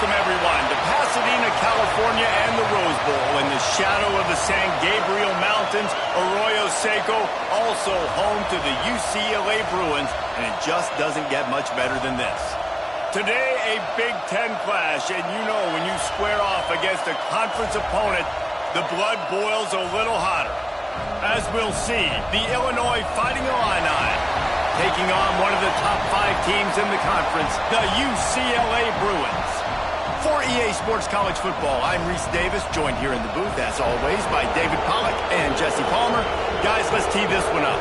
welcome everyone to Pasadena, California and the Rose Bowl in the shadow of the San Gabriel Mountains. Arroyo Seco, also home to the UCLA Bruins, and it just doesn't get much better than this. Today, a Big Ten clash, and you know when you square off against a conference opponent, the blood boils a little hotter. As we'll see, the Illinois Fighting Illini taking on one of the top 5 teams in the conference, the UCLA Bruins. For EA Sports College Football, I'm Reese Davis, joined here in the booth, as always, by David Pollack and Jesse Palmer. Guys, let's tee this one up.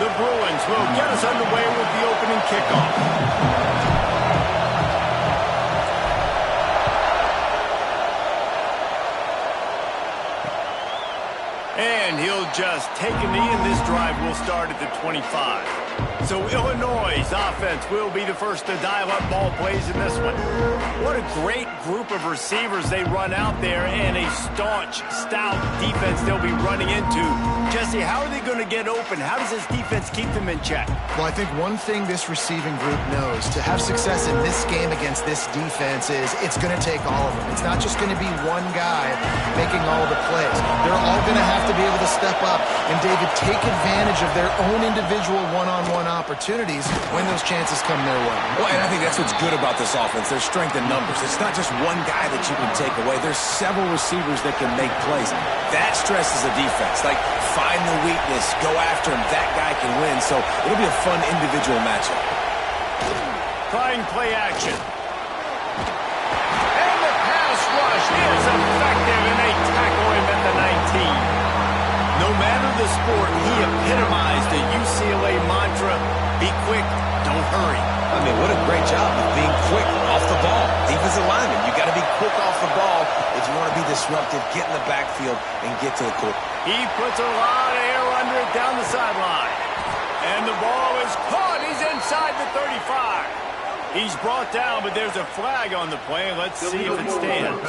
The Bruins will get us underway with the opening kickoff. And he'll just take a knee, and this drive will start at the 25. So Illinois' offense will be the first to dial up ball plays in this one. What a great group of receivers they run out there, and a staunch, stout defense they'll be running into. Jesse, how are they going to get open? How does this defense keep them in check? Well, I think one thing this receiving group knows, to have success in this game against this defense, is it's going to take all of them. It's not just going to be one guy making all the plays. They're all going to have to be able to step up and, David, take advantage of their own individual one-on-one opportunities when those chances come their way. Well, and I think that's what's good about this offense, their strength in numbers. It's not just one guy that you can take away. There's several receivers that can make plays. That stresses the defense. Like, find the weakness, go after him. That guy can win. So it'll be a fun individual matchup. Trying play action. And the pass rush is effective, and they tackle him at the 19. No matter the sport, he epitomized the UCLA mantra, be quick, don't hurry. I mean, what a great job of being quick off the ball. Defensive lineman, you got to be quick off the ball if you want to be disruptive, get in the backfield, and get to the court. He puts a lot of air under it down the sideline. And the ball is caught. He's inside the 35. He's brought down, but there's a flag on the play. Let's see if it stands.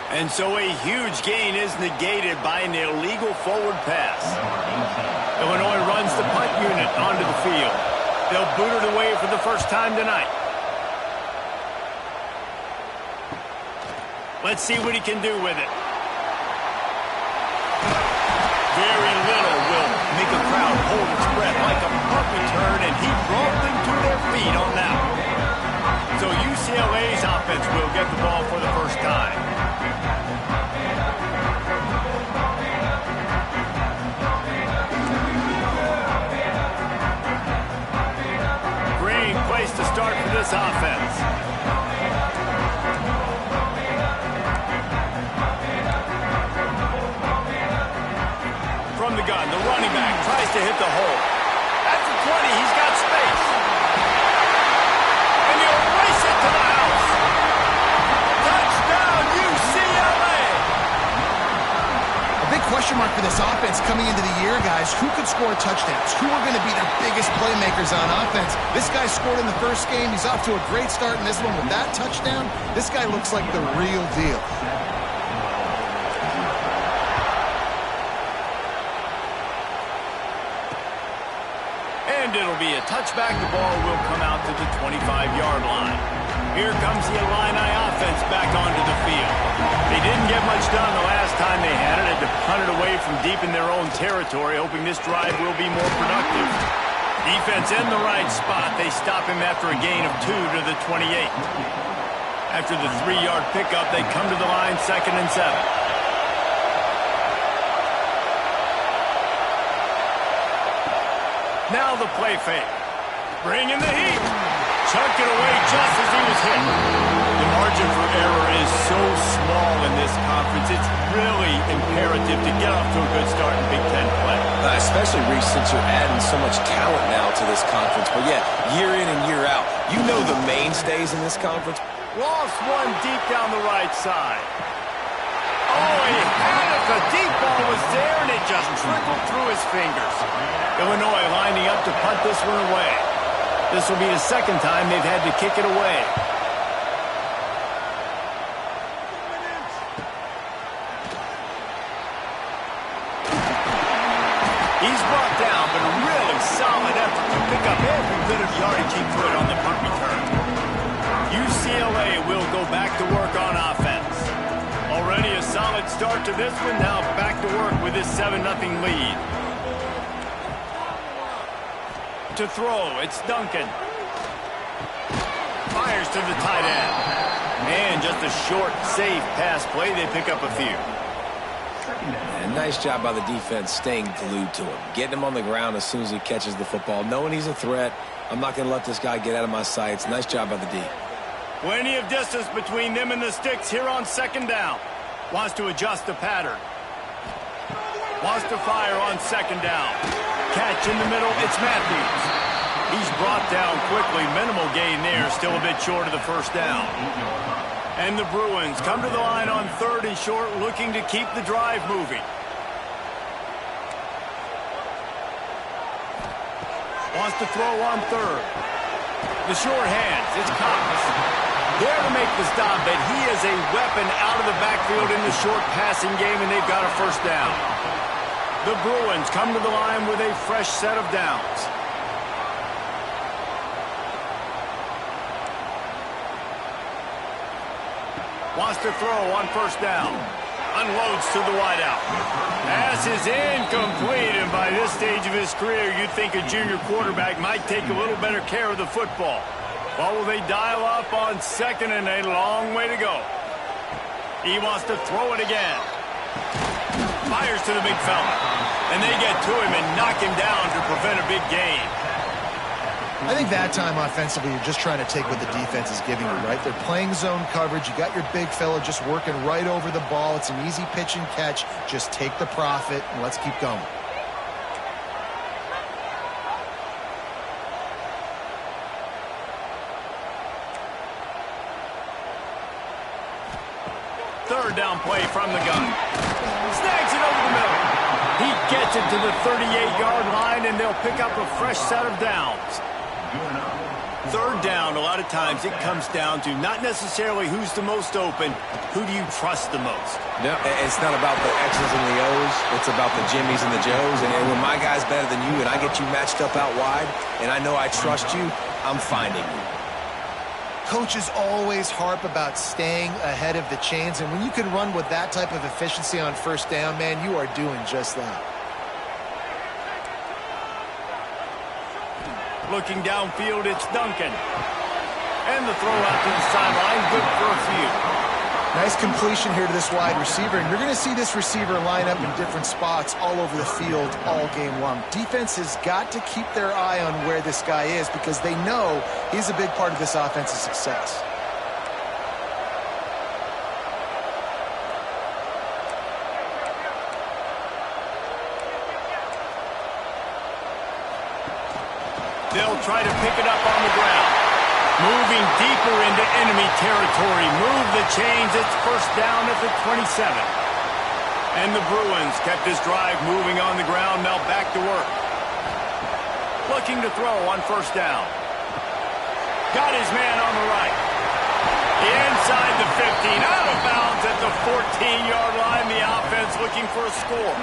And so a huge gain is negated by an illegal forward pass. Illinois runs the punt unit onto the field. They'll boot it away for the first time tonight. Let's see what he can do with it. Very little will make a crowd hold its breath like a punt return, and he brought them to their feet on that one. So UCLA's offense will get the ball for the first time. Great place to start for this offense. From the gun, the running back tries to hit the hole. At the 20, he's got space. And he'll race it to the house. Touchdown, UCLA! A big question mark for this offense coming into the year, guys. Who could score touchdowns? Who are going to be their biggest playmakers on offense? This guy scored in the first game. He's off to a great start in this one with that touchdown. This guy looks like the real deal. And it'll be a touchback. The ball will come out to the 25-yard line. Here comes the Illini offense back onto the field. They didn't get much done the last time they had it. Had to punt it away from deep in their own territory, hoping this drive will be more productive. Defense in the right spot. They stop him after a gain of 2 to the 28. After the 3-yard pickup, they come to the line 2nd and 7. Now the play fake. Bring in the heat. Chuck it away just as he was hit. The margin for error is so small in this conference. It's really imperative to get off to a good start in Big Ten play. Especially, Reese, since you're adding so much talent now to this conference. But yeah, year in and year out, you know the mainstays in this conference. Lost one deep down the right side. Oh, he had it. The deep ball was there, and it just trickled through his fingers. Illinois lining up to punt this one away. This will be the second time they've had to kick it away. He's brought down, but a really solid effort to pick up every bit of yardage he could on the punt return. UCLA will go back to work on offense. Already a solid start to this one. Now back to work with this 7-0 lead. To throw, it's Duncan. Fires to the tight end. And just a short, safe pass play. They pick up a few. And nice job by the defense staying glued to him. Getting him on the ground as soon as he catches the football. Knowing he's a threat. I'm not going to let this guy get out of my sights. Nice job by the D. Plenty of distance between them and the sticks here on second down. Wants to adjust the pattern. Wants to fire on second down. Catch in the middle, it's Matthews. He's brought down quickly. Minimal gain there, still a bit short of the first down. And the Bruins come to the line on 3rd and short, looking to keep the drive moving. Wants to throw on 3rd. The short hands, it's Cox. There to make the stop, but he is a weapon out of the backfield in the short passing game, and they've got a first down. The Bruins come to the line with a fresh set of downs. Wants to throw on first down. Unloads to the wideout. Pass is incomplete, and by this stage of his career, you'd think a junior quarterback might take a little better care of the football. Well, will they dial up on 2nd and a long way to go? He wants to throw it again. Fires to the big fella. And they get to him and knock him down to prevent a big gain. I think that time offensively, you're just trying to take what the defense is giving you, right? They're playing zone coverage. You got your big fella just working right over the ball. It's an easy pitch and catch. Just take the profit and let's keep going. Third down play from the gun. Snags it over the middle. He gets it to the 38-yard line, and they'll pick up a fresh set of downs. Third down, a lot of times it comes down to not necessarily who's the most open, who do you trust the most? No, it's not about the X's and the O's. It's about the Jimmies and the Joes. And when my guy's better than you and I get you matched up out wide, and I know I trust you, I'm finding you. Coaches always harp about staying ahead of the chains, and when you can run with that type of efficiency on first down, man, you are doing just that. Looking downfield, it's Duncan. And the throw out to the sideline, good for a few. Nice completion here to this wide receiver, and you're going to see this receiver line up in different spots all over the field all game long. Defense has got to keep their eye on where this guy is because they know he's a big part of this offense's success. They'll try to pick it up on the ground. Moving deeper into enemy territory. Move the chains. It's first down at the 27. And the Bruins kept this drive moving on the ground. Now back to work. Looking to throw on first down. Got his man on the right. Inside the 15. Out of bounds at the 14-yard line. The offense looking for a score.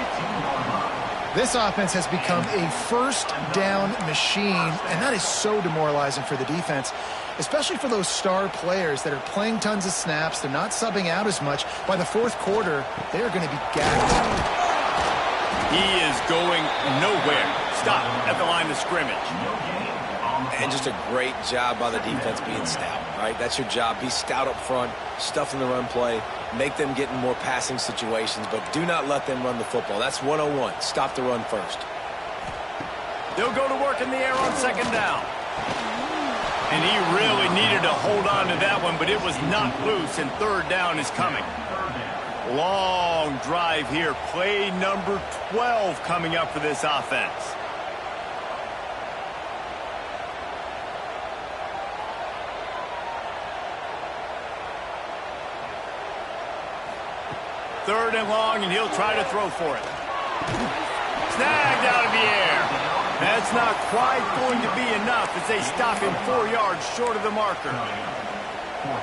This offense has become a first down machine, and that is so demoralizing for the defense, especially for those star players that are playing tons of snaps. They're not subbing out as much. By the fourth quarter, they're going to be gagged. He is going nowhere. Stop at the line of scrimmage. And just a great job by the defense being stout, right? That's your job. Be stout up front, stuff in the run play, make them get in more passing situations, but do not let them run the football. That's 101. Stop the run first. They'll go to work in the air on second down. And he really needed to hold on to that one, but it was not loose, and third down is coming. Long drive here. Play number 12 coming up for this offense. 3rd and long, and he'll try to throw for it. Snagged out of the air. That's not quite going to be enough as they stop him 4 yards short of the marker.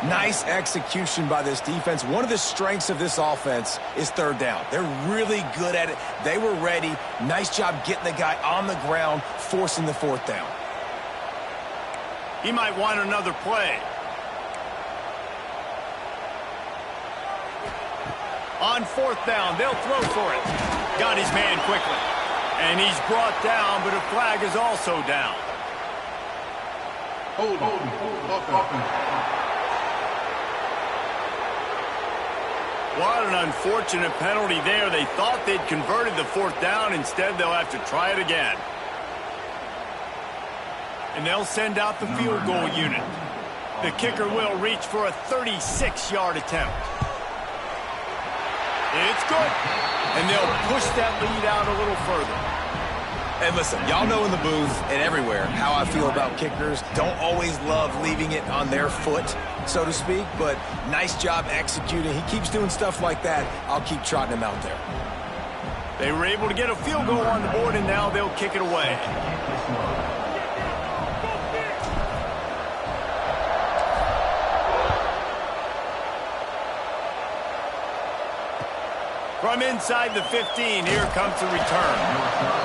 Nice execution by this defense. One of the strengths of this offense is 3rd down. They're really good at it. They were ready. Nice job getting the guy on the ground, forcing the 4th down. He might want another play. On 4th down, they'll throw for it. Got his man quickly. And he's brought down, but a flag is also down. Hold. What an unfortunate penalty there. They thought they'd converted the 4th down. Instead, they'll have to try it again. And they'll send out the field goal unit. The kicker will reach for a 36-yard attempt. It's good. And they'll push that lead out a little further. And listen, y'all know in the booth and everywhere how I feel about kickers. Don't always love leaving it on their foot, so to speak, but nice job executing. He keeps doing stuff like that. I'll keep trotting him out there. They were able to get a field goal on the board, and now they'll kick it away. From inside the 15, here comes the return.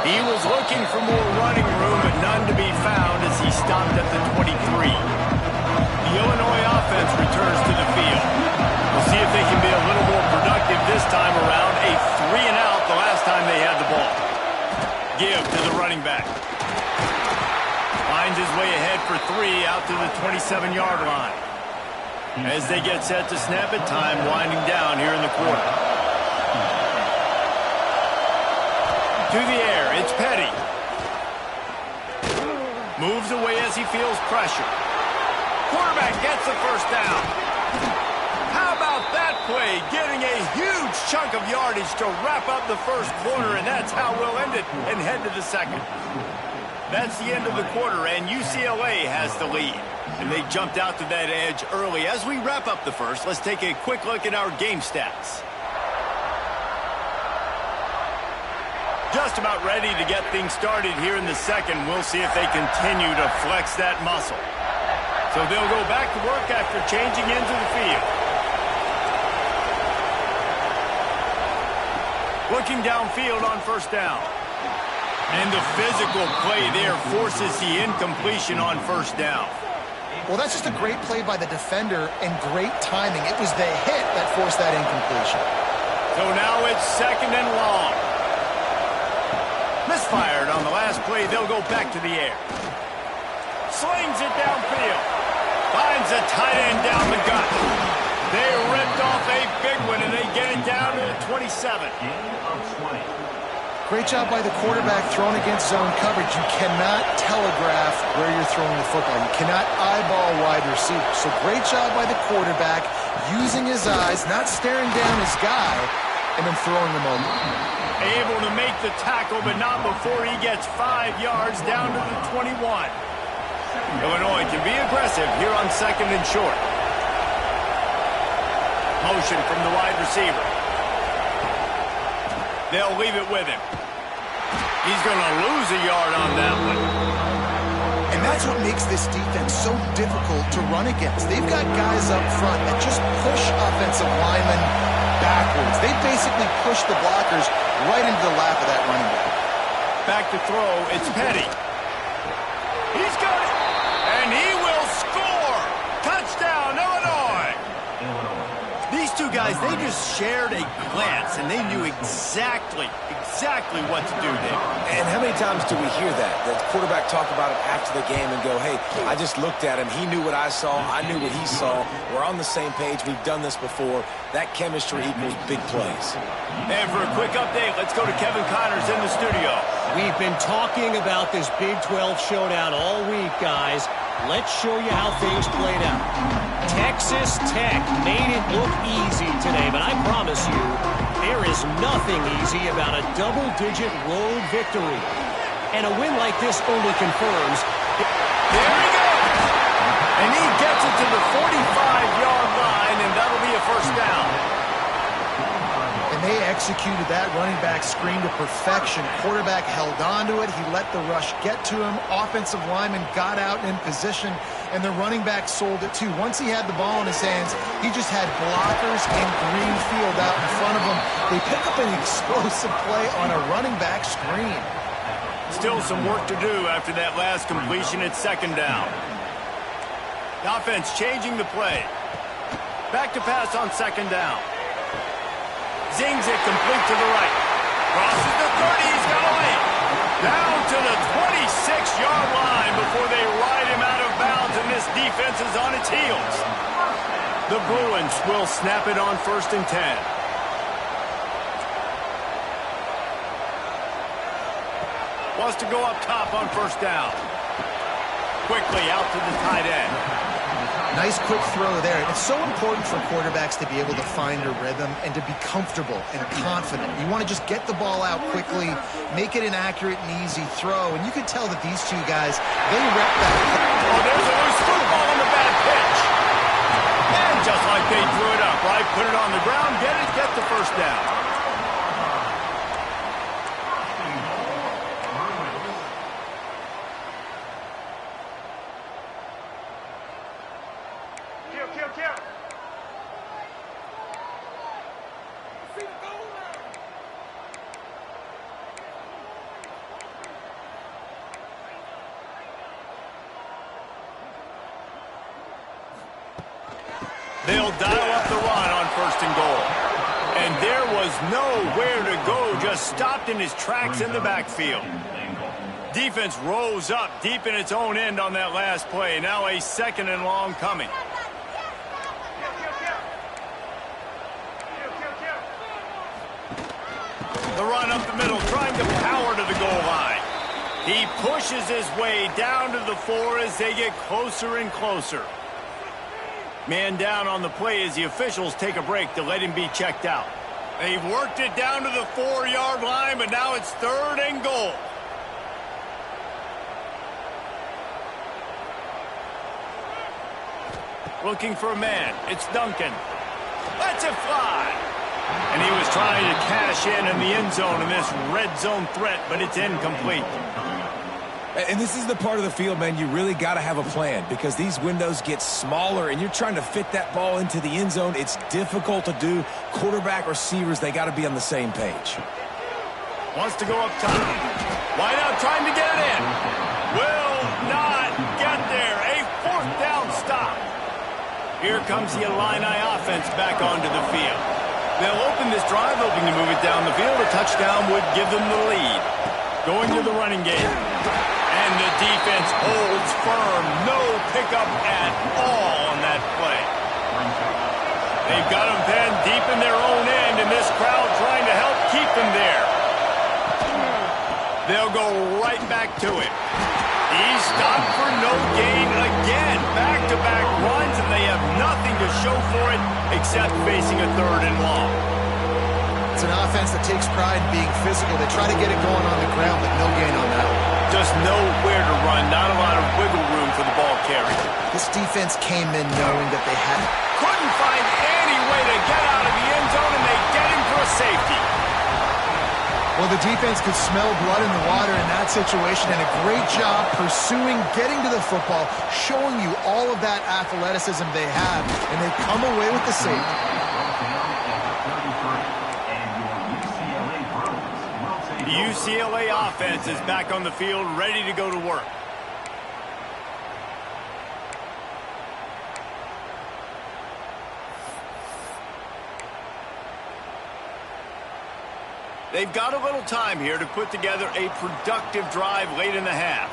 He was looking for more running room, but none to be found as he stopped at the 23. The Illinois offense returns to the field. We'll see if they can be a little more productive this time around. A 3-and-out the last time they had the ball. Give to the running back. Finds his way ahead for 3 out to the 27-yard line. As they get set to snap it, time winding down here in the quarter. To the air, it's Petty. Moves away as he feels pressure. Quarterback gets the 1st down. How about that play? Getting a huge chunk of yardage to wrap up the 1st quarter, and that's how we'll end it and head to the 2nd. That's the end of the quarter, and UCLA has the lead. And they jumped out to that edge early. As we wrap up the 1st, let's take a quick look at our game stats. Just about ready to get things started here in the 2nd. We'll see if they continue to flex that muscle. So they'll go back to work after changing into the field. Looking downfield on 1st down. And the physical play there forces the incompletion on 1st down. Well, that's just a great play by the defender and great timing. It was the hit that forced that incompletion. So now it's 2nd and long. Misfired on the last play. They'll go back to the air. Slings it downfield. Finds a tight end down the gut. They ripped off a big one, and they get it down to the 27. Great job by the quarterback throwing against zone coverage. You cannot telegraph where you're throwing the football. You cannot eyeball wide receivers. So great job by the quarterback using his eyes, not staring down his guy, and then throwing them over. Able to make the tackle, but not before he gets 5 yards down to the 21. Illinois can be aggressive here on 2nd and short. Motion from the wide receiver. They'll leave it with him. He's going to lose a yard on that one. And that's what makes this defense so difficult to run against. They've got guys up front that just push offensive linemen backwards. They basically push the blockers right into the lap of that running back. Back to throw, it's Petty. He's got it, and he will score! Touchdown, Illinois! These two guys, they just shared a glance, and they knew exactly what to do there. And how many times do we hear that? The quarterback talk about it after the game and go, hey, I just looked at him. He knew what I saw. I knew what he saw. We're on the same page. We've done this before. That chemistry equals big plays. And for a quick update, let's go to Kevin Connors in the studio. We've been talking about this Big 12 showdown all week, guys. Let's show you how things played out. Texas Tech made it look easy today, but I promise you, there is nothing easy about a double-digit road victory. And a win like this only confirms... There he goes! And he gets it to the 45-yard line, and that'll be a 1st down. And executed that running back screen to perfection. Quarterback held on to it. He let the rush get to him. Offensive lineman got out in position, and the running back sold it too. Once he had the ball in his hands, he just had blockers and green field out in front of him. They pick up an explosive play on a running back screen. Still some work to do after that last completion at second down. The offense changing the play. Back to pass on second down. Zings it complete to the right. Crosses the 30. He's got a lane. Down to the 26-yard line before they ride him out of bounds, and this defense is on its heels. The Bruins will snap it on 1st and 10. Wants to go up top on 1st down. Quickly out to the tight end. Nice quick throw there. It's so important for quarterbacks to be able to find a rhythm and to be comfortable and confident. You want to just get the ball out quickly, make it an accurate and easy throw. And you can tell that these two guys, they rep that. Oh, there's a loose football on the bad pitch. And just like they drew it up, right? Put it on the ground, get the 1st down. They'll dial up the run on 1st and goal. And there was nowhere to go, just stopped in his tracks in the backfield. Defense rose up deep in its own end on that last play. Now a 2nd and long coming. The run up the middle, trying to power to the goal line. He pushes his way down to the 4 as they get closer and closer. Man down on the play as the officials take a break to let him be checked out. They've worked it down to the 4-yard line, but now it's 3rd and goal. Looking for a man. It's Duncan. Lets it fly. And he was trying to cash in the end zone in this red zone threat, but it's incomplete. And this is the part of the field, man, you really got to have a plan because these windows get smaller and you're trying to fit that ball into the end zone. It's difficult to do. Quarterback, receivers, they got to be on the same page. Wants to go up top. Wide out trying to get it in. Will not get there. A 4th down stop. Here comes the Illini offense back onto the field. They'll open this drive, hoping to move it down the field. A touchdown would give them the lead. Going to the running game. And the defense holds firm. No pickup at all on that play. They've got them pinned deep in their own end, and this crowd trying to help keep them there. They'll go right back to it. He's stopped for no gain again. Back-to-back runs, and they have nothing to show for it except facing a 3rd and long. It's an offense that takes pride in being physical. They try to get it going on the ground, but no gain on that one. Just nowhere to run. Not a lot of wiggle room for the ball carrier. This defense came in knowing that they had... Couldn't find any way to get out of the end zone, and they get him for a safety. Well, the defense could smell blood in the water in that situation, and a great job pursuing, getting to the football, showing you all of that athleticism they have, and they come away with the safety. The UCLA offense is back on the field, ready to go to work. They've got a little time here to put together a productive drive late in the half.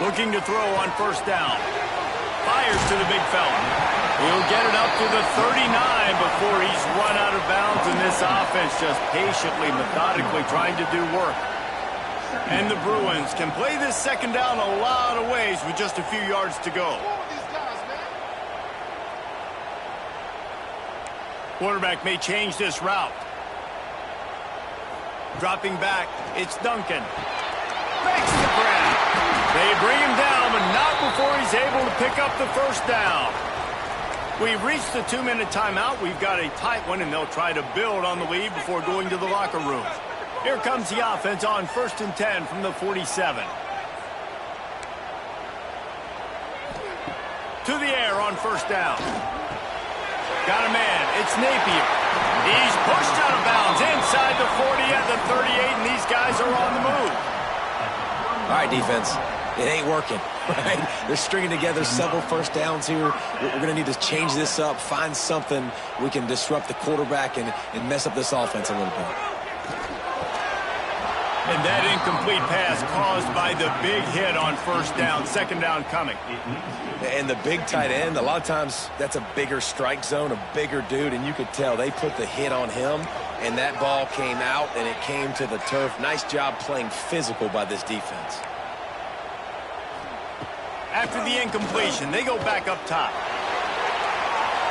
Looking to throw on 1st down. Fires to the big fella. He'll get it up to the 39 before he's run out of bounds, and this offense just patiently, methodically trying to do work. And the Bruins can play this 2nd down a lot of ways with just a few yards to go. Quarterback may change this route. Dropping back, it's Duncan. Makes the grab. They bring him down, but not before he's able to pick up the 1st down. We've reached the 2-minute timeout. We've got a tight one, and they'll try to build on the lead before going to the locker room. Here comes the offense on 1st and 10 from the 47. To the air on 1st down. Got a man. It's Napier. He's pushed out of bounds inside the 40 at the 38, and these guys are on the move. All right, defense. It ain't working, right? They're stringing together several first downs here. We're going to need to change this up, find something we can disrupt the quarterback and mess up this offense a little bit. And that incomplete pass caused by the big hit on 1st down. 2nd down coming. And the big tight end, a lot of times that's a bigger strike zone, a bigger dude, and you could tell they put the hit on him, and that ball came out, and it came to the turf. Nice job playing physical by this defense. After the incompletion, they go back up top.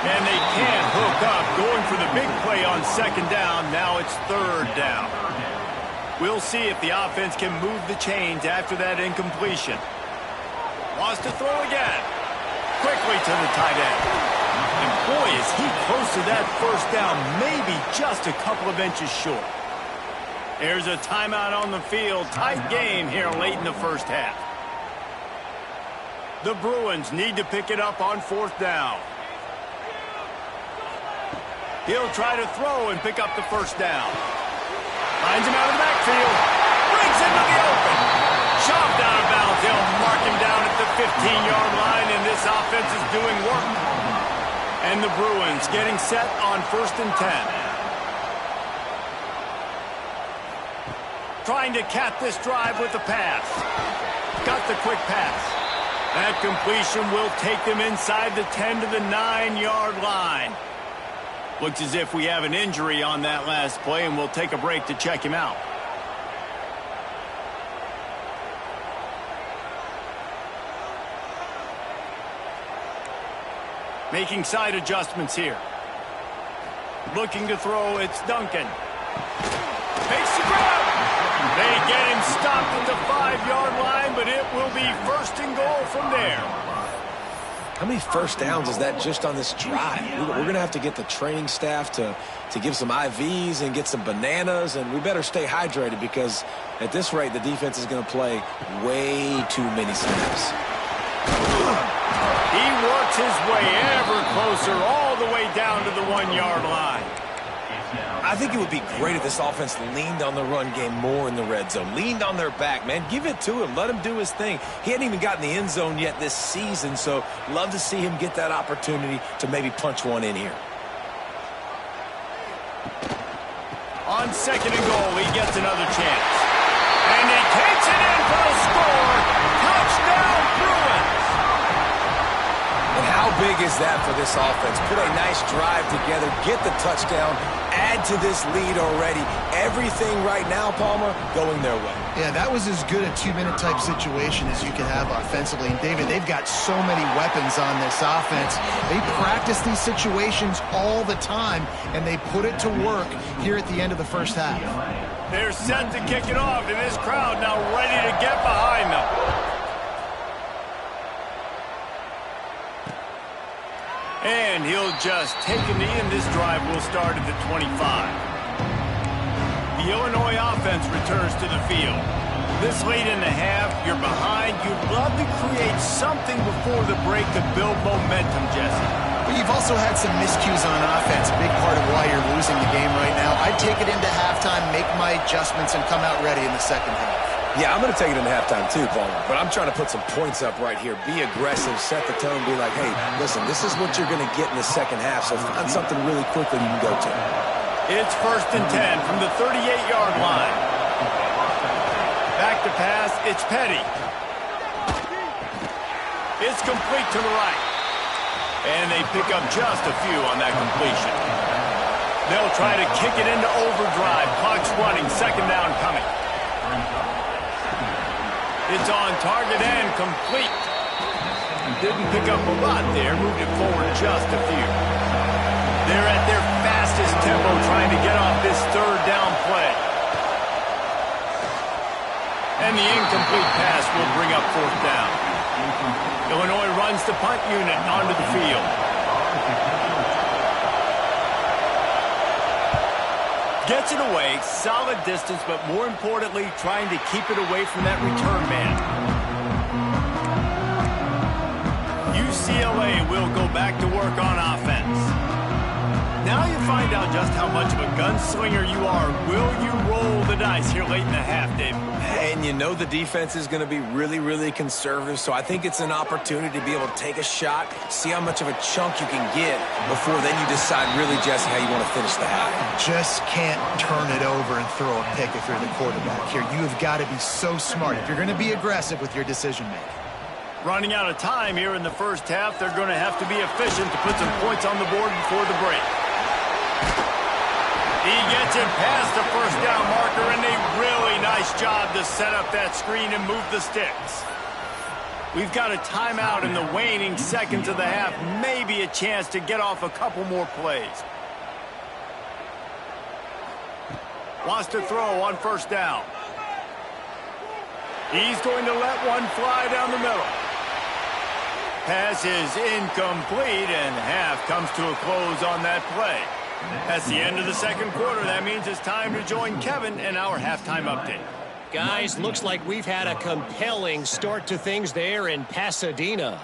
And they can't hook up, going for the big play on 2nd down. Now it's 3rd down. We'll see if the offense can move the chains after that incompletion. Wants to throw again. Quickly to the tight end. And boy, is he close to that 1st down, maybe just a couple of inches short. There's a timeout on the field. Tight game here late in the 1st half. The Bruins need to pick it up on 4th down. He'll try to throw and pick up the 1st down. Finds him out of the backfield. Brings him to the open. Chopped out of bounds. They'll mark him down at the 15-yard line, and this offense is doing work. And the Bruins getting set on 1st and 10. Trying to cap this drive with the pass. Got the quick pass. That completion will take them inside the 10 to the 9-yard line. Looks as if we have an injury on that last play, and we'll take a break to check him out. Making side adjustments here. Looking to throw, it's Duncan. Makes the grab. They get him stopped at the 5-yard line, but it will be 1st and goal from there. How many first downs is that just on this drive? We're going to have to get the training staff to give some IVs and get some bananas, and we better stay hydrated because at this rate, the defense is going to play way too many snaps. He works his way ever closer all the way down to the 1-yard line. I think it would be great if this offense leaned on the run game more in the red zone. Leaned on their back, man. Give it to him. Let him do his thing. He hadn't even gotten the end zone yet this season, so love to see him get that opportunity to maybe punch one in here. On 2nd and goal, he gets another chance. And he takes it in for the score. Touchdown, Bruins! And how big is that for this offense? Put a nice drive together, get the touchdown, add to this lead already. Everything right now, Palmer, going their way. Yeah, that was as good a 2-minute type situation as you can have offensively. And David, they've got so many weapons on this offense. They practice these situations all the time, and they put it to work here at the end of the 1st half. They're set to kick it off, and this crowd now ready to get behind them. And he'll just take a knee, and this drive will start at the 25. The Illinois offense returns to the field. This late in the half, you're behind. You'd love to create something before the break to build momentum, Jesse. But you've also had some miscues on offense, a big part of why you're losing the game right now. I'd take it into halftime, make my adjustments, and come out ready in the 2nd half. Yeah, I'm going to take it into halftime too, Palmer. But I'm trying to put some points up right here. Be aggressive, set the tone, be like, hey, listen, this is what you're going to get in the 2nd half, so find something really quick that you can go to. It's 1st and 10 from the 38-yard line. Back to pass, it's Petty. It's complete to the right. And they pick up just a few on that completion. They'll try to kick it into overdrive. Clock's running, 2nd down coming. It's on target and complete. Didn't pick up a lot there, moved it forward just a few. They're at their fastest tempo trying to get off this 3rd down play. And the incomplete pass will bring up 4th down. Illinois runs the punt unit onto the field. Gets it away, solid distance, but more importantly, trying to keep it away from that return man. UCLA will go back to work on offense. Now you find out just how much of a gunslinger you are. Will you roll the dice here late in the half, Dave? And you know the defense is going to be really, really conservative, so I think it's an opportunity to be able to take a shot, see how much of a chunk you can get before then you decide really, Jesse, how you want to finish the half. Just can't turn it over and throw a pick if you're the quarterback here. You have got to be so smart if you're going to be aggressive with your decision-making. Running out of time here in the first half, they're going to have to be efficient to put some points on the board before the break. He gets it past the first down marker, and a really nice job to set up that screen and move the sticks. We've got a timeout in the waning seconds of the half, maybe a chance to get off a couple more plays. Wants to throw on first down. He's going to let one fly down the middle. Pass is incomplete, and half comes to a close on that play. That's the end of the second quarter. That means it's time to join Kevin in our halftime update. Guys, looks like we've had a compelling start to things there in Pasadena.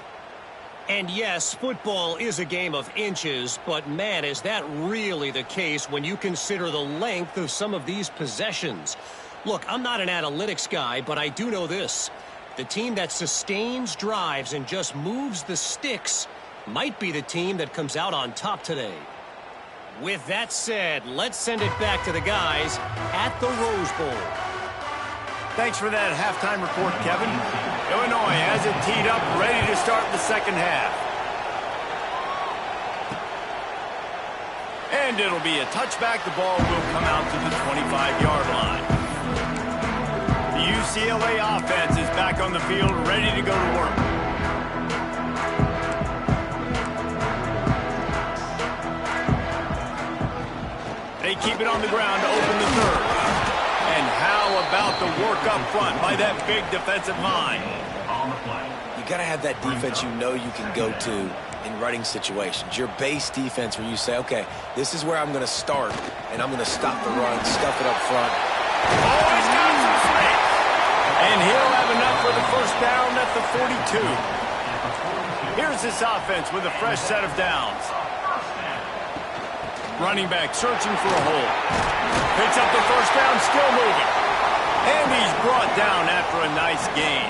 And yes, football is a game of inches, but man, is that really the case when you consider the length of some of these possessions. Look, I'm not an analytics guy, but I do know this. The team that sustains drives and just moves the sticks might be the team that comes out on top today. With that said, let's send it back to the guys at the Rose Bowl. Thanks for that halftime report, Kevin. Illinois has it teed up, ready to start the second half. And it'll be a touchback. The ball will come out to the 25-yard line. The UCLA offense is back on the field, ready to go to work. They keep it on the ground to open the third. And how about the work up front by that big defensive line? You got to have that defense you know you can go to in running situations. Your base defense where you say, okay, this is where I'm going to start, and I'm going to stop the run, stuff it up front. Oh, he's got some space. And he'll have enough for the first down at the 42. Here's this offense with a fresh set of downs. Running back searching for a hole. Picks up the first down, still moving. And he's brought down after a nice gain.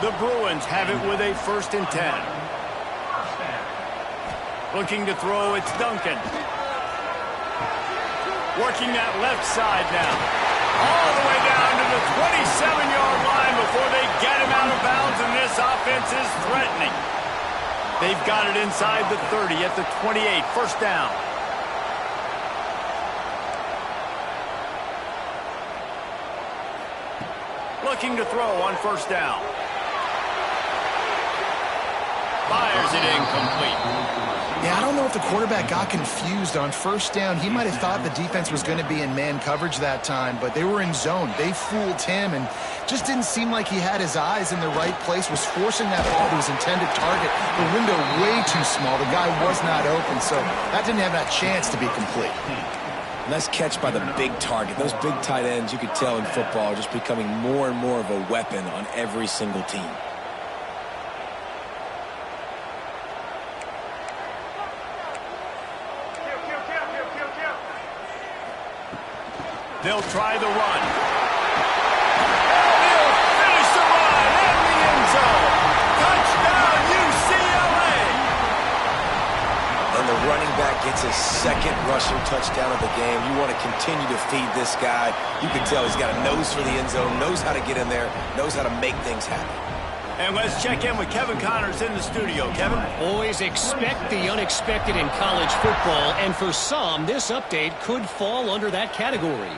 The Bruins have it with a 1st and 10. Looking to throw, it's Duncan. Working that left side now. All the way down to the 27-yard line before they get him out of bounds, and this offense is threatening. They've got it inside the 30 at the 28, 1st down. Looking to throw on 1st down. Fires it incomplete. Yeah, I don't know if the quarterback got confused on 1st down. He might have thought the defense was going to be in man coverage that time, but they were in zone. They fooled him and just didn't seem like he had his eyes in the right place, was forcing that ball to his intended target. The window way too small. The guy was not open, so that didn't have that chance to be complete. Nice catch by the big target. Those big tight ends, you could tell in football, are just becoming more and more of a weapon on every single team. They'll try the run. They'll finish the run in the end zone. Touchdown, UCLA! And the running back gets his 2nd rushing touchdown of the game. You want to continue to feed this guy. You can tell he's got a nose for the end zone, knows how to get in there, knows how to make things happen. And let's check in with Kevin Connors in the studio. Kevin? Always expect the unexpected in college football, and for some, this update could fall under that category.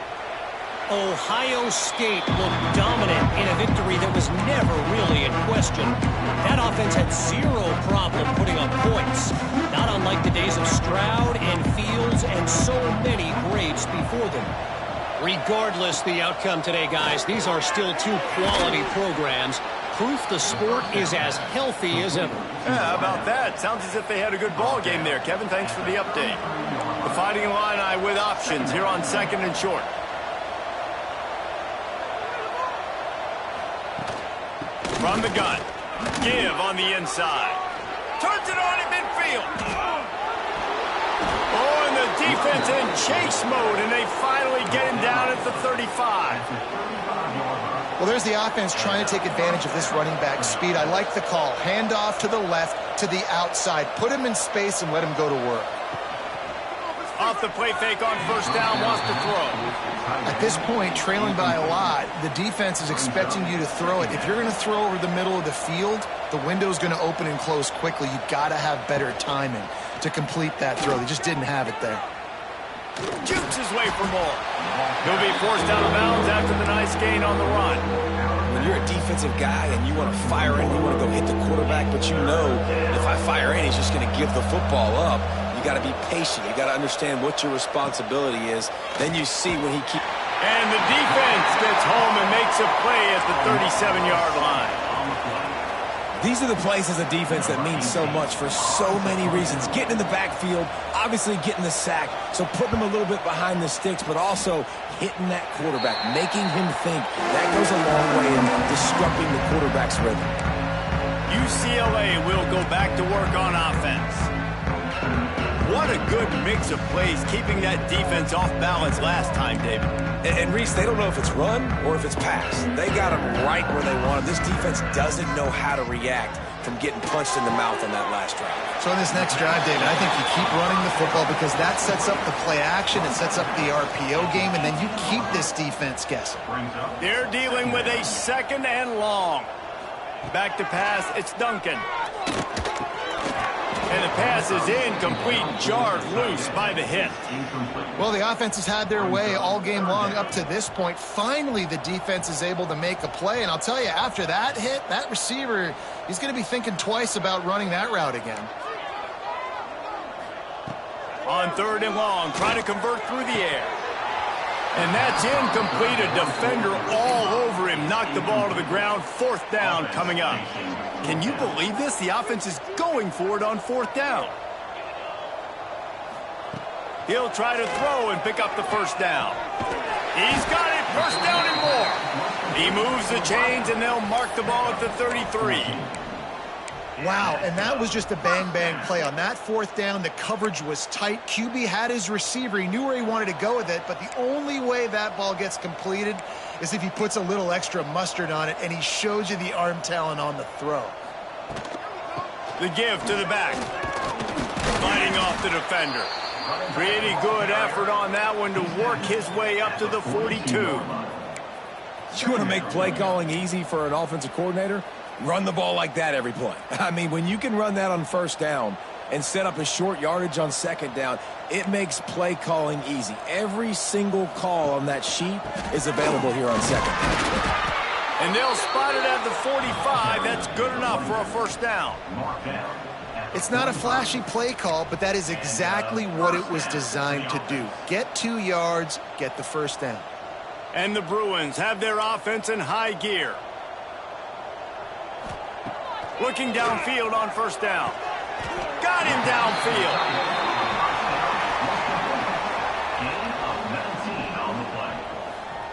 Ohio State looked dominant in a victory that was never really in question. That offense had zero problem putting up points, not unlike the days of Stroud and Fields and so many greats before them. Regardless the outcome today, guys, these are still two quality programs proof the sport is as healthy as ever. Yeah, how about that? Sounds as if they had a good ball game there, Kevin. Thanks for the update. The Fighting Illini with options here on 2nd and short. From the gun. Give on the inside. Turns it on in midfield. Oh, and the defense in chase mode, and they finally get him down at the 35. Well, there's the offense trying to take advantage of this running back speed. I like the call. Hand off to the left, to the outside. Put him in space and let him go to work. Off the play fake on 1st down, wants to throw. At this point, trailing by a lot, the defense is expecting you to throw it. If you're going to throw over the middle of the field, the window's going to open and close quickly. You've got to have better timing to complete that throw. They just didn't have it there. Jukes his way for more. He'll be forced out of bounds after the nice gain on the run. When you're a defensive guy and you want to fire in, you want to go hit the quarterback, but you know if I fire in, he's just going to give the football up. You got to be patient. You got to understand what your responsibility is. Then you see when he keeps. And the defense gets home and makes a play at the 37-yard line. These are the plays as a defense that mean so much for so many reasons. Getting in the backfield, obviously getting the sack, so putting him a little bit behind the sticks, but also hitting that quarterback, making him think. That goes a long way in disrupting the quarterback's rhythm. UCLA will go back to work on offense. What a good mix of plays, keeping that defense off balance last time, David. And Reese, they don't know if it's run or if it's pass. They got them right where they want them. This defense doesn't know how to react from getting punched in the mouth on that last drive. So in this next drive, David, I think you keep running the football because that sets up the play action, it sets up the RPO game, and then you keep this defense guessing. They're dealing with a 2nd and long. Back to pass, it's Duncan. And the pass is incomplete, jarred loose by the hit. Well, the offense has had their way all game long up to this point. Finally, the defense is able to make a play. And I'll tell you, after that hit, that receiver, he's going to be thinking twice about running that route again. On 3rd and long, trying to convert through the air. And that's incomplete. A defender all over him. Knocked the ball to the ground. 4th down coming up. Can you believe this? The offense is going for it on 4th down. He'll try to throw and pick up the 1st down. He's got it. 1st down and more. He moves the chains, and they'll mark the ball at the 33. Wow, and that was just a bang-bang play. On that 4th down, the coverage was tight. QB had his receiver. He knew where he wanted to go with it, but the only way that ball gets completed is if he puts a little extra mustard on it, and he shows you the arm talent on the throw. The give to the back. Fighting off the defender. Pretty good effort on that one to work his way up to the 42. You want to make play calling easy for an offensive coordinator? Run the ball like that every play. I mean, when you can run that on 1st down and set up a short yardage on 2nd down, it makes play calling easy. Every single call on that sheet is available here on 2nd down. And they'll spot it at the 45. That's good enough for a 1st down. It's not a flashy play call, but that is exactly what it was designed to do. Get 2 yards, get the 1st down. And the Bruins have their offense in high gear. Looking downfield on 1st down. Got him downfield.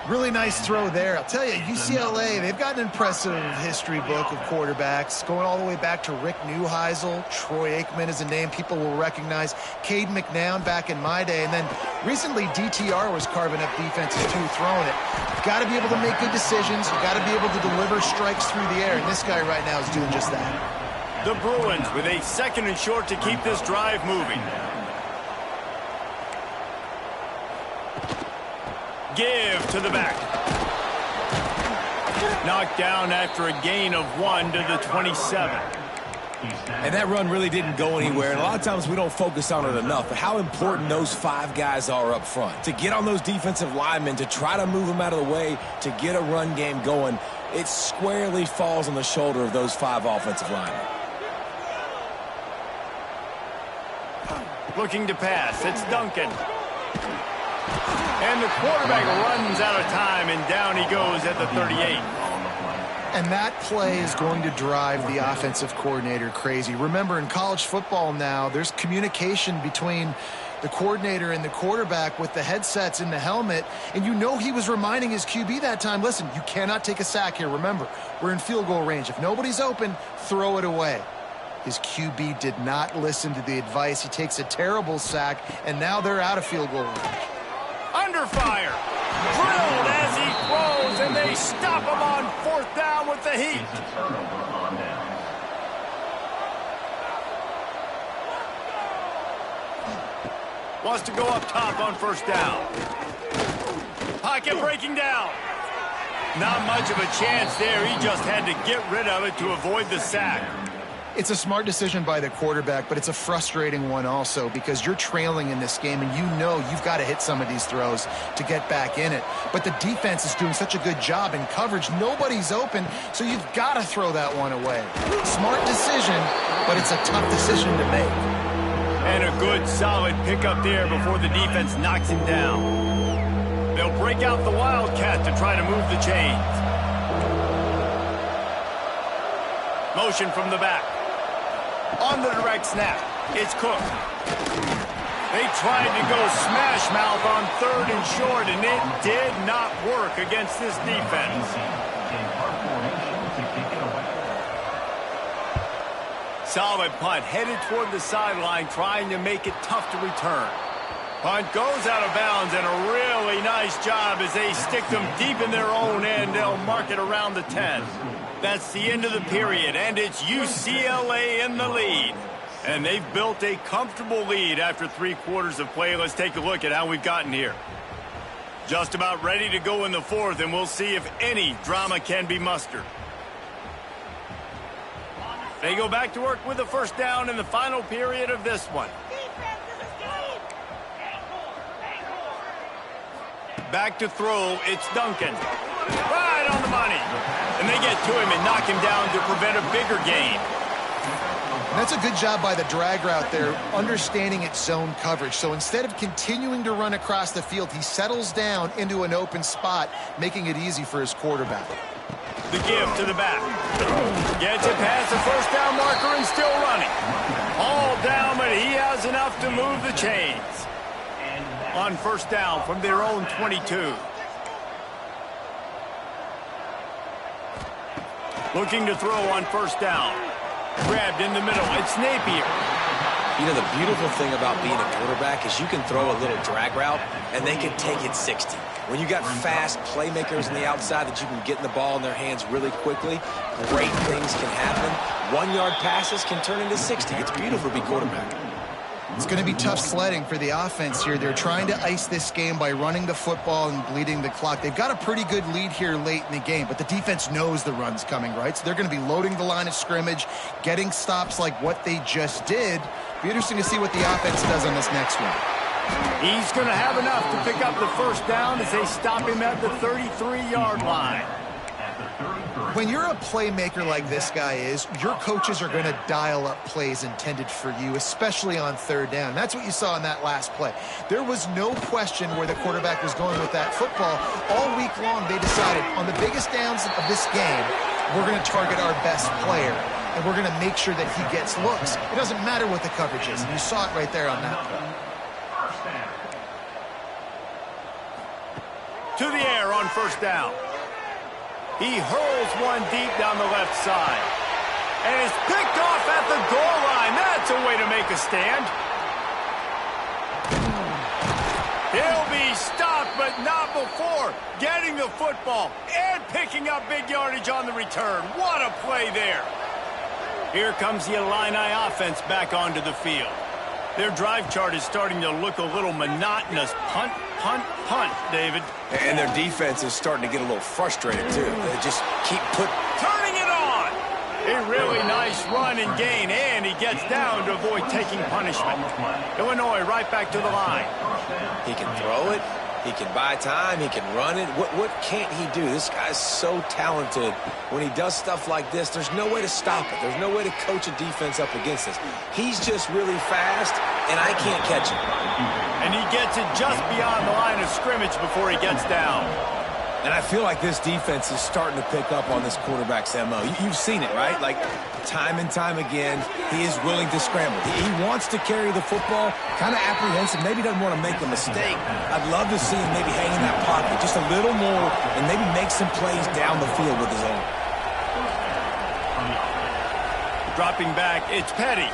Really nice throw there. I'll tell you, UCLA, they've got an impressive history book of quarterbacks, going all the way back to Rick Neuheisel. Troy Aikman is a name people will recognize. Cade McNown back in my day. And then recently, DTR was carving up defenses too, throwing it. You've got to be able to make good decisions. You've got to be able to deliver strikes through the air. And this guy right now is doing just that. The Bruins with a 2nd and short to keep this drive moving. Give to the back. Knocked down after a gain of 1 to the 27. And that run really didn't go anywhere. And a lot of times we don't focus on it enough. But how important those 5 guys are up front. To get on those defensive linemen, to try to move them out of the way, to get a run game going, it squarely falls on the shoulder of those 5 offensive linemen. Looking to pass. It's Duncan. And the quarterback runs out of time, and down he goes at the 38. And that play is going to drive the offensive coordinator crazy. Remember, in college football now, there's communication between the coordinator and the quarterback with the headsets in the helmet, and you know he was reminding his QB that time, listen, you cannot take a sack here. Remember, we're in field goal range. If nobody's open, throw it away. His QB did not listen to the advice. He takes a terrible sack, and now they're out of field goal range. Under fire. Drilled as he throws, and they stop him on 4th down with the heat. Wants to go up top on 1st down. Pocket breaking down. Not much of a chance there. He just had to get rid of it to avoid the sack. It's a smart decision by the quarterback, but it's a frustrating one also because you're trailing in this game and you know you've got to hit some of these throws to get back in it. But the defense is doing such a good job in coverage. Nobody's open, so you've got to throw that one away. Smart decision, but it's a tough decision to make. And a good, solid pickup there before the defense knocks him down. They'll break out the Wildcat to try to move the chains. Motion from the back. On the direct snap, it's Cook. They tried to go smash mouth on 3rd and short, and it did not work against this defense. Solid punt, headed toward the sideline, trying to make it tough to return. Punt goes out of bounds, and a really nice job as they stick them deep in their own end. They'll mark it around the 10. That's the end of the period, and it's UCLA in the lead. And they've built a comfortable lead after 3 quarters of play. Let's take a look at how we've gotten here. Just about ready to go in the 4th, and we'll see if any drama can be mustered. They go back to work with the 1st down in the final period of this one. Back to throw, it's Duncan. Right on the money. And they get to him and knock him down to prevent a bigger gain. That's a good job by the drag route there, understanding its zone coverage. So instead of continuing to run across the field, he settles down into an open spot, making it easy for his quarterback. The give to the back. Gets it past the 1st down marker and still running. All down, but he has enough to move the chains. On 1st down from their own 22. Looking to throw on 1st down. Grabbed in the middle. It's Napier. You know, the beautiful thing about being a quarterback is you can throw a little drag route, and they can take it 60. When you got fast playmakers on the outside that you can get in the ball in their hands really quickly, great things can happen. 1-yard passes can turn into 60. It's beautiful to be quarterback. It's going to be tough sledding for the offense here. They're trying to ice this game by running the football and bleeding the clock. They've got a pretty good lead here late in the game, but the defense knows the run's coming, right? So they're going to be loading the line of scrimmage, getting stops like what they just did. Be interesting to see what the offense does on this next one. He's going to have enough to pick up the 1st down as they stop him at the 33-yard line. When you're a playmaker like this guy is, your coaches are going to dial up plays intended for you, especially on 3rd down. That's what you saw in that last play. There was no question where the quarterback was going with that football. All week long, they decided on the biggest downs of this game, we're going to target our best player, and we're going to make sure that he gets looks. It doesn't matter what the coverage is, and you saw it right there on that play. To the air on 1st down. He hurls one deep down the left side. And it's picked off at the goal line. That's a way to make a stand. He'll be stopped, but not before getting the football and picking up big yardage on the return. What a play there. Here comes the Illini offense back onto the field. Their drive chart is starting to look a little monotonous. Punt, punt, punt, David. And their defense is starting to get a little frustrated, too. They just keep turning it on. A really nice run and gain, and he gets down to avoid taking punishment. Illinois right back to the line. He can throw it. He can buy time. He can run it. What can't he do? This guy's so talented. When he does stuff like this, there's no way to stop it. There's no way to coach a defense up against this. He's just really fast, and I can't catch him. And he gets it just beyond the line of scrimmage before he gets down. And I feel like this defense is starting to pick up on this quarterback's MO. You've seen it, right? Like, time and time again, he is willing to scramble. He wants to carry the football, kind of apprehensive, maybe doesn't want to make a mistake. I'd love to see him maybe hang in that pocket just a little more and maybe make some plays down the field with his own. Dropping back, it's Petty.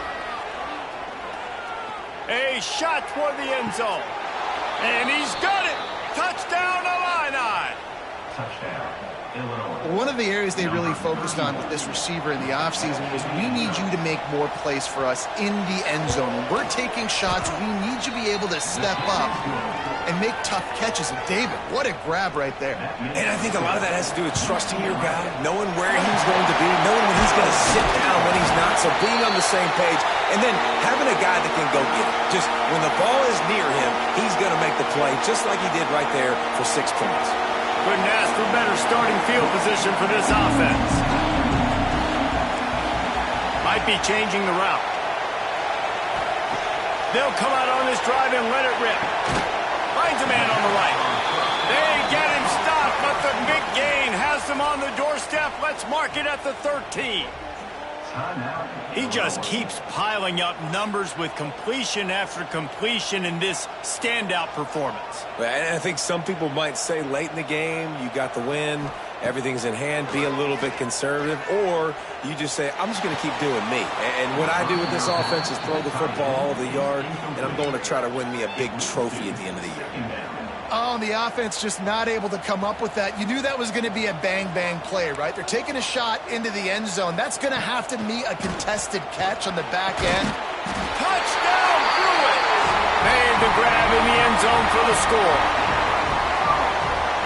A shot toward the end zone. And he's got it. Touchdown, Illini. One of the areas they really focused on with this receiver in the offseason was we need you to make more plays for us in the end zone. When we're taking shots, we need you to be able to step up and make tough catches. And David, what a grab right there. And I think a lot of that has to do with trusting your guy, knowing where he's going to be, knowing when he's going to sit down, when he's not, so being on the same page, and then having a guy that can go get it. Just when the ball is near him, he's going to make the play, just like he did right there for 6 points. Couldn't ask for better starting field position for this offense. Might be changing the route. They'll come out on this drive and let it rip. Finds a man on the right. They get him stopped, but the big gain has them on the doorstep. Let's mark it at the 13. He just keeps piling up numbers with completion after completion in this standout performance. And I think some people might say late in the game, you got the win, everything's in hand, be a little bit conservative, or you just say, I'm just going to keep doing me. And what I do with this offense is throw the football all over the yard, and I'm going to try to win me a big trophy at the end of the year. Oh, and the offense just not able to come up with that. You knew that was going to be a bang-bang play, right? They're taking a shot into the end zone. That's going to have to meet a contested catch on the back end. Touchdown, Bruins! Made the grab in the end zone for the score.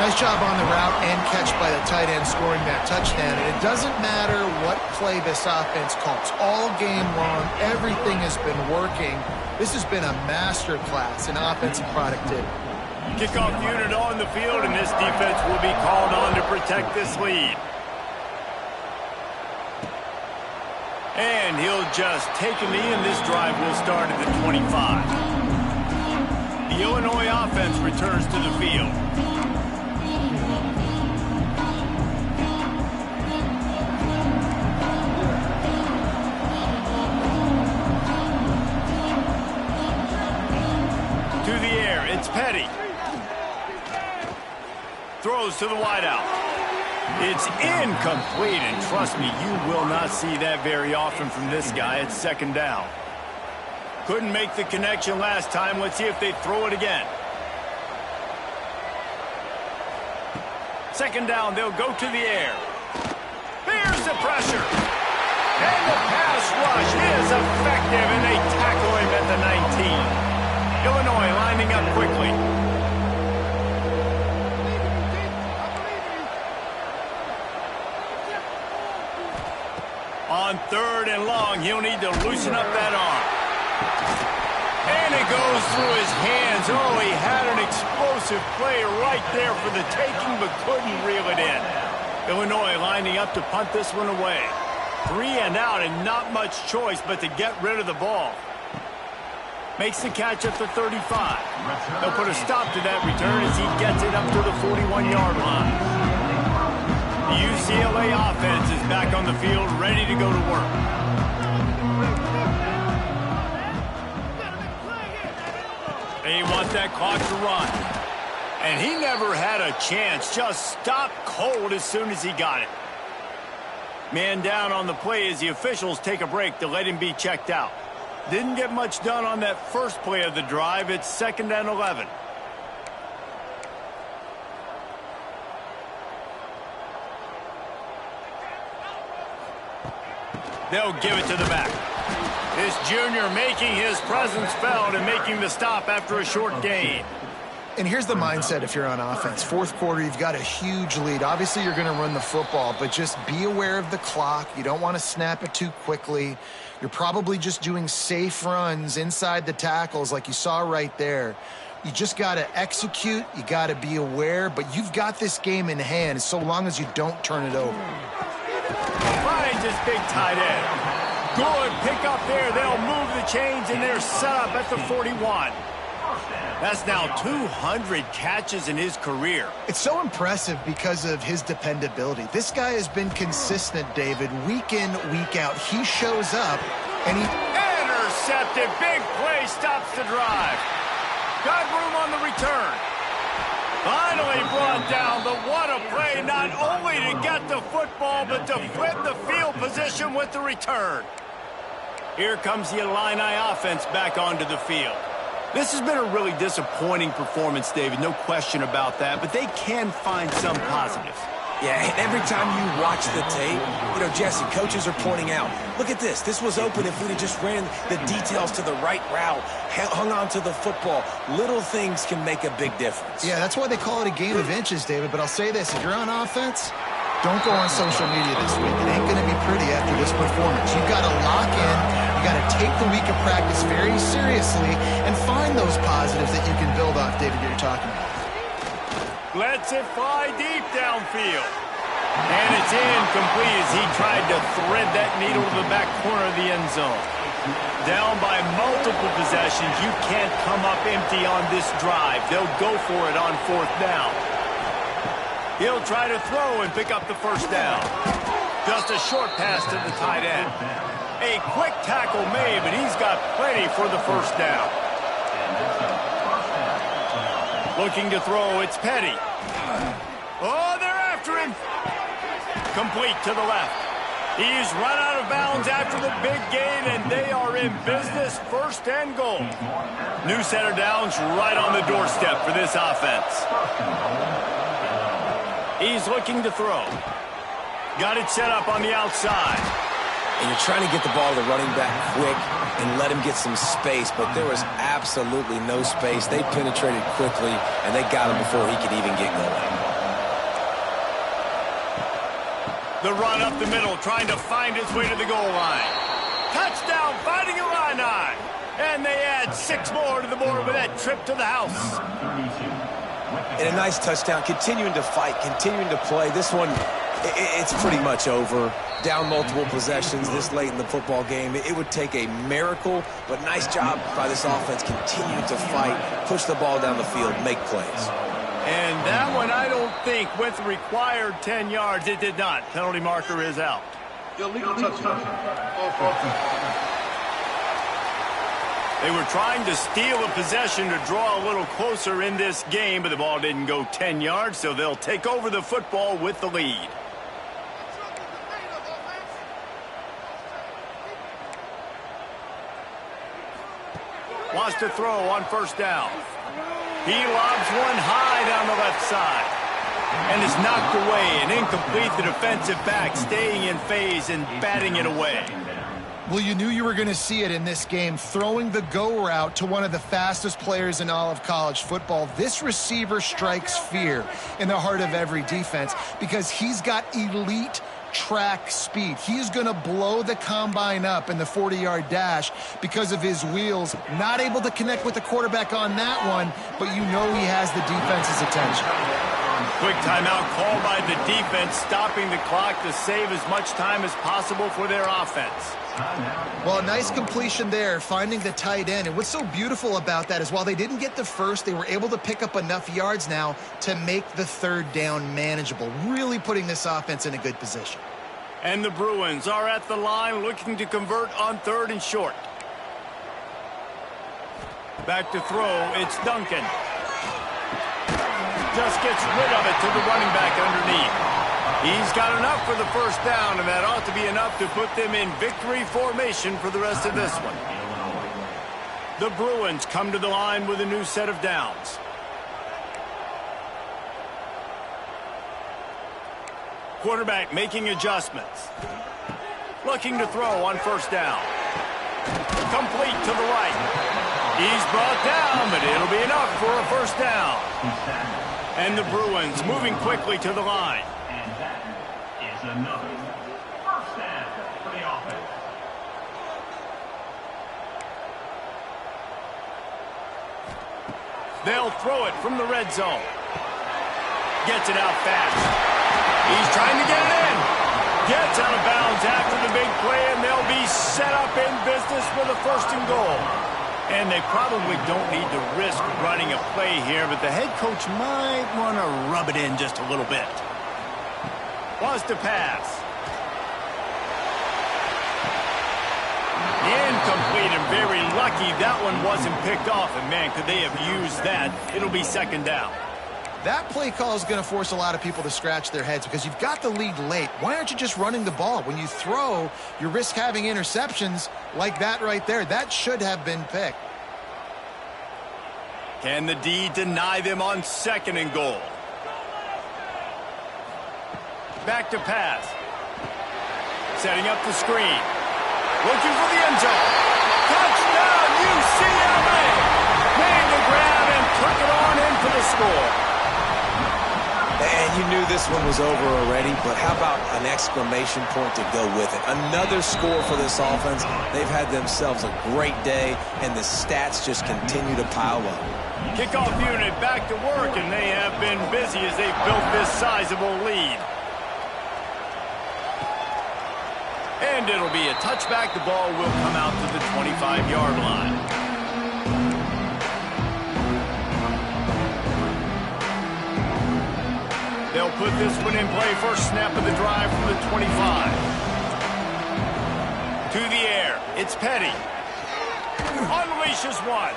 Nice job on the route and catch by the tight end scoring that touchdown. And it doesn't matter what play this offense calls. All game long, everything has been working. This has been a master class in offensive productivity. Kickoff unit on the field, and this defense will be called on to protect this lead. And he'll just take a knee, and this drive will start at the 25. The Illinois offense returns to the field. To the air, it's Petty. Throws to the wideout. It's incomplete, and trust me, you will not see that very often from this guy. It's second down. Couldn't make the connection last time. Let's see if they throw it again. Second down, they'll go to the air. Here's the pressure. And the pass rush is effective, and they tackle him at the 19. Illinois lining up quickly. On third and long, he'll need to loosen up that arm. And it goes through his hands. Oh, he had an explosive play right there for the taking, but couldn't reel it in. Illinois lining up to punt this one away. 3 and out, and not much choice but to get rid of the ball. Makes the catch at the 35. They'll put a stop to that return as he gets it up to the 41-yard line. The UCLA offense is back on the field, ready to go to work. They want that clock to run. And he never had a chance, just stopped cold as soon as he got it. Man down on the play as the officials take a break to let him be checked out. Didn't get much done on that first play of the drive. It's 2nd and 11. They'll give it to the back. This junior making his presence felt and making the stop after a short gain. And here's the mindset if you're on offense. Fourth quarter, you've got a huge lead. Obviously, you're going to run the football, but just be aware of the clock. You don't want to snap it too quickly. You're probably just doing safe runs inside the tackles like you saw right there. You just got to execute. You got to be aware, but you've got this game in hand so long as you don't turn it over. Finds his big tight end. Good pick up there. They'll move the chains, and they're set up at the 41. That's now 200 catches in his career. It's so impressive because of his dependability. This guy has been consistent, David, week in, week out. He shows up, and he... Intercepted. Big play stops the drive. Got room on the return. Finally brought down, but what a play, not only to get the football, but to flip the field position with the return. Here comes the Illini offense back onto the field. This has been a really disappointing performance, David, no question about that, but they can find some positives. Yeah, and every time you watch the tape, Jesse, coaches are pointing out, look at this. This was open if we'd have just ran the details to the right route, hung on to the football. Little things can make a big difference. Yeah, that's why they call it a game of inches, David, but I'll say this. If you're on offense, don't go on social media this week. It ain't going to be pretty after this performance. You've got to lock in. You got to take the week of practice very seriously and find those positives that you can build off, David, that you're talking about. Lets it fly deep downfield. And it's incomplete as he tried to thread that needle to the back corner of the end zone. Down by multiple possessions, you can't come up empty on this drive. They'll go for it on fourth down. He'll try to throw and pick up the first down. Just a short pass to the tight end. A quick tackle made, but he's got plenty for the first down. Looking to throw, it's Petty. Oh, they're after him. Complete to the left. He's run out of bounds after the big gain, and they are in business, first and goal. New set of downs right on the doorstep for this offense. He's looking to throw. Got it set up on the outside. And you're trying to get the ball to the running back quick and let him get some space, but there was absolutely no space. They penetrated quickly, and they got him before he could even get going. The run up the middle, trying to find his way to the goal line. Touchdown, Fighting Illini. And they add 6 more to the board with that trip to the house. And a nice touchdown, continuing to fight, continuing to play. This one, it's pretty much over. Down multiple possessions this late in the football game. It would take a miracle, but nice job by this offense continuing to fight, push the ball down the field, make plays. And that one, I don't think, with the required 10 yards, it did not. Penalty marker is out. Illegal touchdown. They were trying to steal a possession to draw a little closer in this game, but the ball didn't go 10 yards, so they'll take over the football with the lead. Wants to throw on first down. He lobs one high down the left side. And is knocked away and incomplete. The defensive back staying in phase and batting it away. Well, you knew you were going to see it in this game, throwing the go route to one of the fastest players in all of college football. This receiver strikes fear in the heart of every defense because he's got elite track speed. He's going to blow the combine up in the 40-yard dash because of his wheels. Not able to connect with the quarterback on that one, but you know he has the defense's attention. Quick timeout called by the defense, stopping the clock to save as much time as possible for their offense. Well, a nice completion there, finding the tight end. And what's so beautiful about that is while they didn't get the first, they were able to pick up enough yards now to make the third down manageable, really putting this offense in a good position. And the Bruins are at the line looking to convert on third and short. Back to throw, it's Duncan. Just gets rid of it to the running back underneath. He's got enough for the first down, and that ought to be enough to put them in victory formation for the rest of this one. The Bruins come to the line with a new set of downs. Quarterback making adjustments. Looking to throw on first down. Complete to the right. He's brought down, but it'll be enough for a first down. And the Bruins moving quickly to the line. And that is another first down for the offense. They'll throw it from the red zone. Gets it out fast. He's trying to get it in. Gets out of bounds after the big play, and they'll be set up in business with a first and goal. And they probably don't need to risk running a play here, but the head coach might want to rub it in just a little bit. Wants to pass. Incomplete, and very lucky that one wasn't picked off. And, man, could they have used that? It'll be second down. That play call is going to force a lot of people to scratch their heads because you've got the lead late. Why aren't you just running the ball? When you throw, you risk having interceptions like that right there. That should have been picked. Can the D deny them on second and goal? Back to pass. Setting up the screen. Looking for the end zone. Touchdown, UCLA! Made the grab and took it on in for the score. And you knew this one was over already, but how about an exclamation point to go with it? Another score for this offense. They've had themselves a great day, and the stats just continue to pile up. Kickoff unit back to work, and they have been busy as they've built this sizable lead. And it'll be a touchback. The ball will come out to the 25-yard line. They'll put this one in play. First snap of the drive from the 25. To the air. It's Petty. Unleashes one.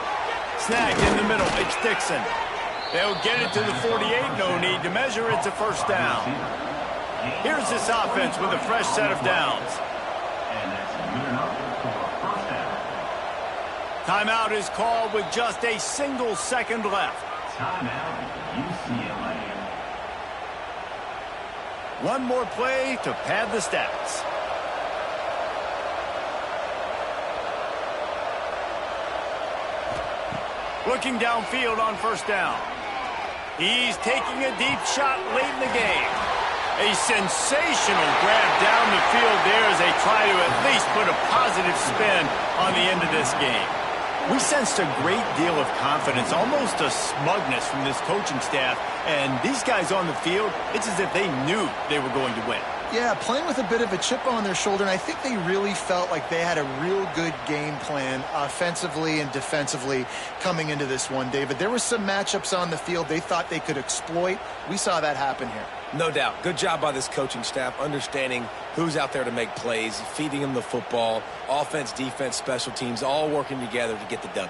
Snagged in the middle. It's Dixon. They'll get it to the 48. No need to measure. It's a first down. Here's this offense with a fresh set of downs. Timeout is called with just a single second left. Timeout, UCLA. One more play to pad the stats. Looking downfield on first down. He's taking a deep shot late in the game. A sensational grab down the field there as they try to at least put a positive spin on the end of this game. We sensed a great deal of confidence, almost a smugness from this coaching staff. And these guys on the field, it's as if they knew they were going to win. Yeah, playing with a bit of a chip on their shoulder, and I think they really felt like they had a real good game plan offensively and defensively coming into this one, David. There were some matchups on the field they thought they could exploit. We saw that happen here. No doubt. Good job by this coaching staff, understanding who's out there to make plays, feeding them the football, offense, defense, special teams, all working together to get the W.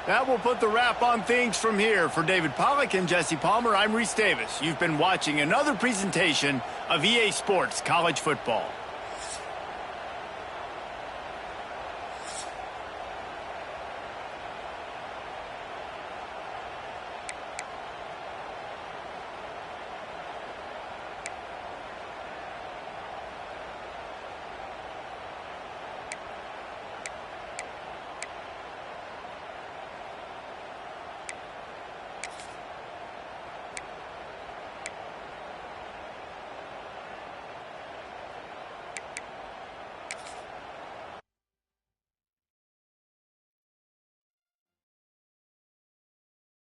That will put the wrap on things from here. For David Pollack and Jesse Palmer, I'm Reese Davis. You've been watching another presentation of EA Sports College Football.